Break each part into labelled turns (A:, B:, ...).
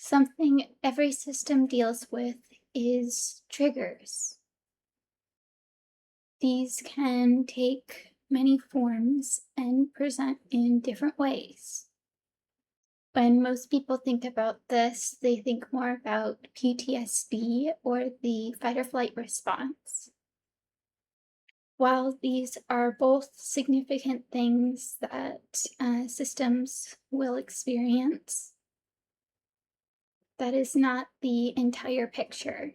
A: Something every system deals with is triggers. These can take many forms and present in different ways. When most people think about this, they think more about PTSD or the fight or flight response. While these are both significant things that systems will experience, that is not the entire picture.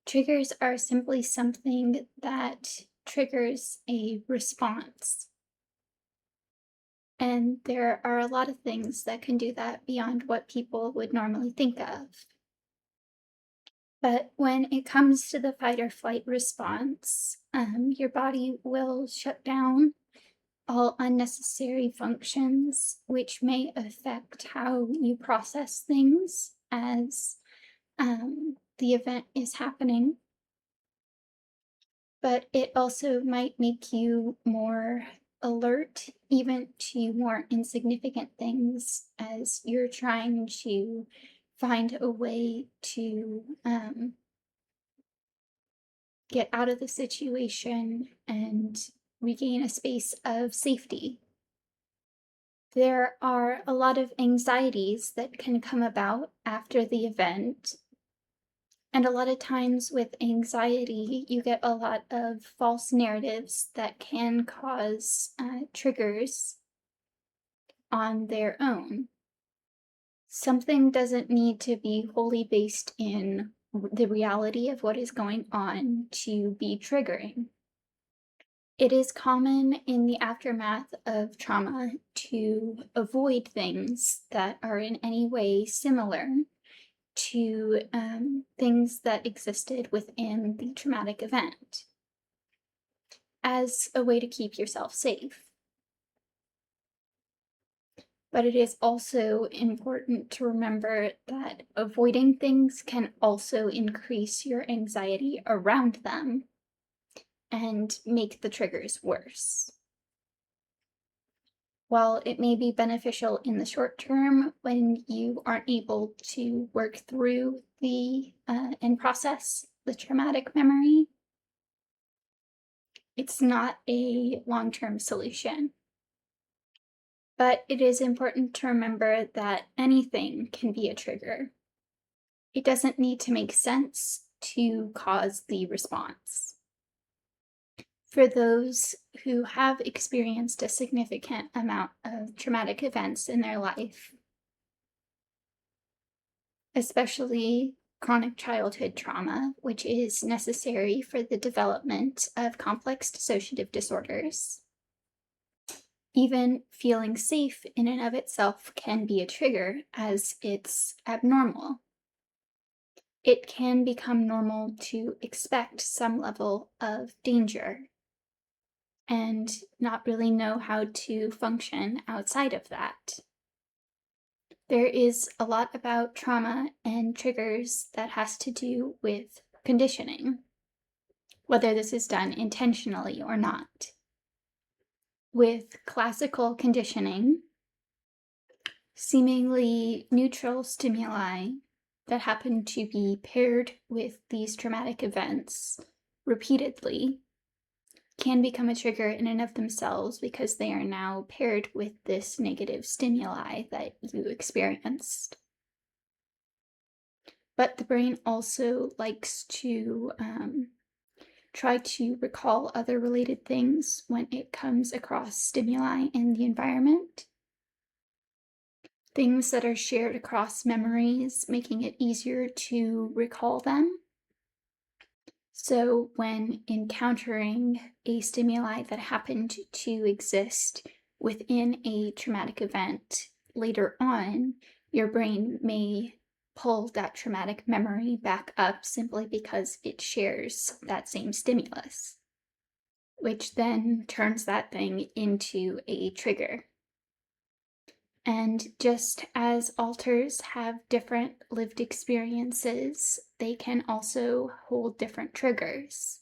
A: Triggers are simply something that triggers a response. And there are a lot of things that can do that beyond what people would normally think of. But when it comes to the fight or flight response, your body will shut down all unnecessary functions, which may affect how you process things as the event is happening. But it also might make you more alert, even to more insignificant things, as you're trying to find a way to get out of the situation and regain a space of safety. There are a lot of anxieties that can come about after the event. And a lot of times with anxiety, you get a lot of false narratives that can cause triggers on their own. Something doesn't need to be wholly based in the reality of what is going on to be triggering. It is common in the aftermath of trauma to avoid things that are in any way similar to things that existed within the traumatic event as a way to keep yourself safe. But it is also important to remember that avoiding things can also increase your anxiety around them and make the triggers worse. While it may be beneficial in the short term when you aren't able to work through and process the traumatic memory, it's not a long-term solution. But it is important to remember that anything can be a trigger. It doesn't need to make sense to cause the response. For those who have experienced a significant amount of traumatic events in their life, especially chronic childhood trauma, which is necessary for the development of complex dissociative disorders, even feeling safe in and of itself can be a trigger, as it's abnormal. It can become normal to expect some level of danger and not really know how to function outside of that. There is a lot about trauma and triggers that has to do with conditioning, whether this is done intentionally or not. With classical conditioning, seemingly neutral stimuli that happen to be paired with these traumatic events repeatedly can become a trigger in and of themselves because they are now paired with this negative stimuli that you experienced. But the brain also likes to try to recall other related things when it comes across stimuli in the environment. Things that are shared across memories, making it easier to recall them. So when encountering a stimuli that happened to exist within a traumatic event later on, your brain may pull that traumatic memory back up simply because it shares that same stimulus, which then turns that thing into a trigger. And just as alters have different lived experiences, they can also hold different triggers.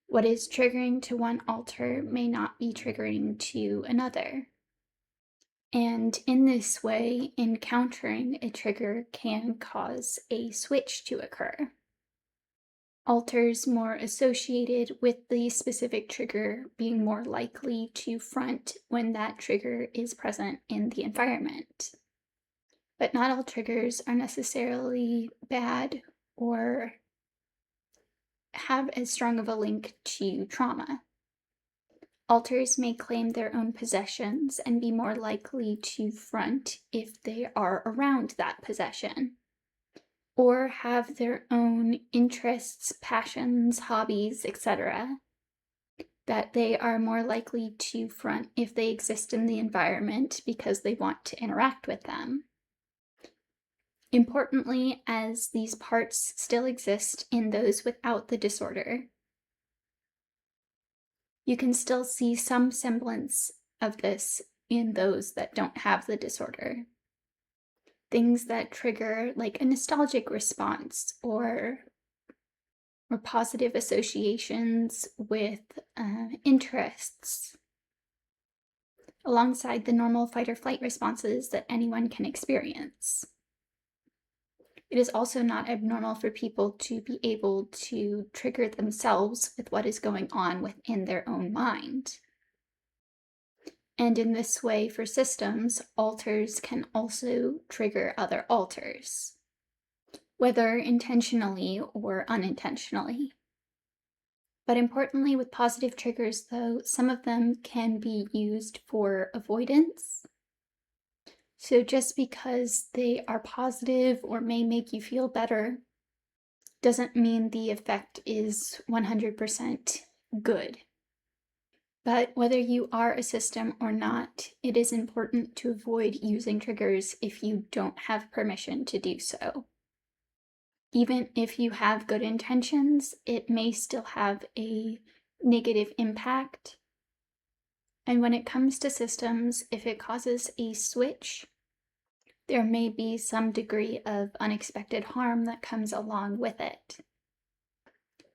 A: What is triggering to one alter may not be triggering to another. And in this way, encountering a trigger can cause a switch to occur. Alters more associated with the specific trigger being more likely to front when that trigger is present in the environment. But not all triggers are necessarily bad or have as strong of a link to trauma. Alters may claim their own possessions and be more likely to front if they are around that possession, or have their own interests, passions, hobbies, etc., that they are more likely to front if they exist in the environment because they want to interact with them. Importantly, as these parts still exist in those without the disorder, you can still see some semblance of this in those that don't have the disorder. Things that trigger like a nostalgic response or positive associations with interests, alongside the normal fight or flight responses that anyone can experience. It is also not abnormal for people to be able to trigger themselves with what is going on within their own mind. And in this way, for systems, alters can also trigger other alters, whether intentionally or unintentionally. But importantly, with positive triggers, though, some of them can be used for avoidance. So just because they are positive or may make you feel better doesn't mean the effect is 100% good. But whether you are a system or not, it is important to avoid using triggers if you don't have permission to do so. Even if you have good intentions, it may still have a negative impact. And when it comes to systems, if it causes a switch, there may be some degree of unexpected harm that comes along with it.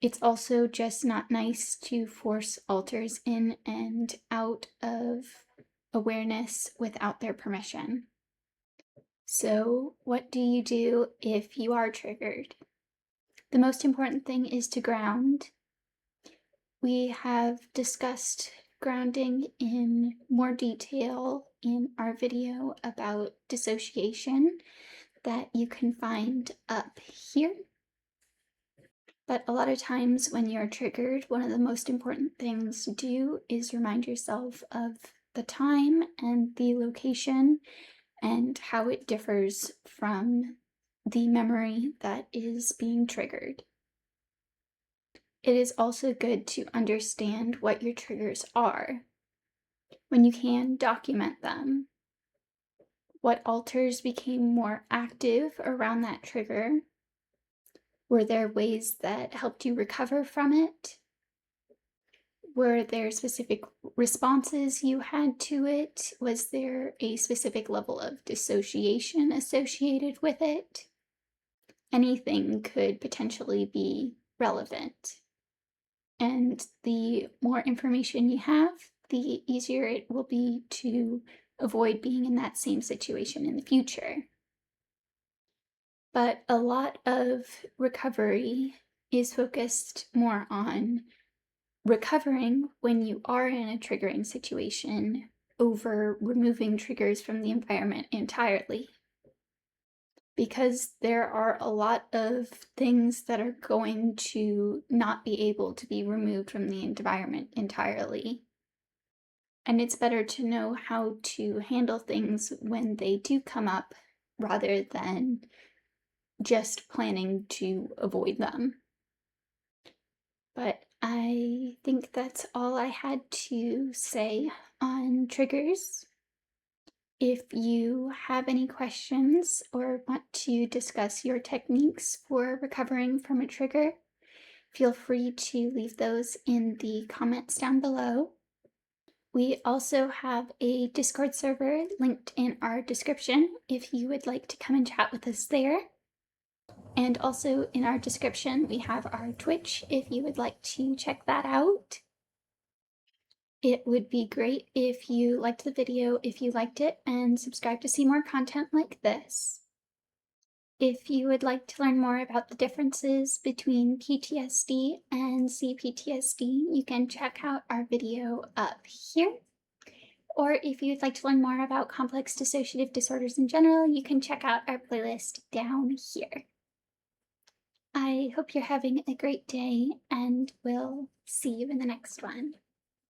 A: It's also just not nice to force alters in and out of awareness without their permission. So, what do you do if you are triggered? The most important thing is to ground. We have discussed grounding in more detail in our video about dissociation that you can find up here. But a lot of times when you're triggered, one of the most important things to do is remind yourself of the time and the location and how it differs from the memory that is being triggered. It is also good to understand what your triggers are. When you can, document them. What alters became more active around that trigger? Were there ways that helped you recover from it? Were there specific responses you had to it? Was there a specific level of dissociation associated with it? Anything could potentially be relevant. And the more information you have, the easier it will be to avoid being in that same situation in the future. But a lot of recovery is focused more on recovering when you are in a triggering situation over removing triggers from the environment entirely. Because there are a lot of things that are going to not be able to be removed from the environment entirely. And it's better to know how to handle things when they do come up rather than just planning to avoid them. But I think that's all I had to say on triggers. If you have any questions or want to discuss your techniques for recovering from a trigger, feel free to leave those in the comments down below. We also have a Discord server linked in our description if you would like to come and chat with us there. And also in our description, we have our Twitch if you would like to check that out. It would be great if you liked the video, if you liked it, and subscribe to see more content like this. If you would like to learn more about the differences between PTSD and CPTSD, you can check out our video up here. Or if you'd like to learn more about complex dissociative disorders in general, you can check out our playlist down here. I hope you're having a great day, and we'll see you in the next one.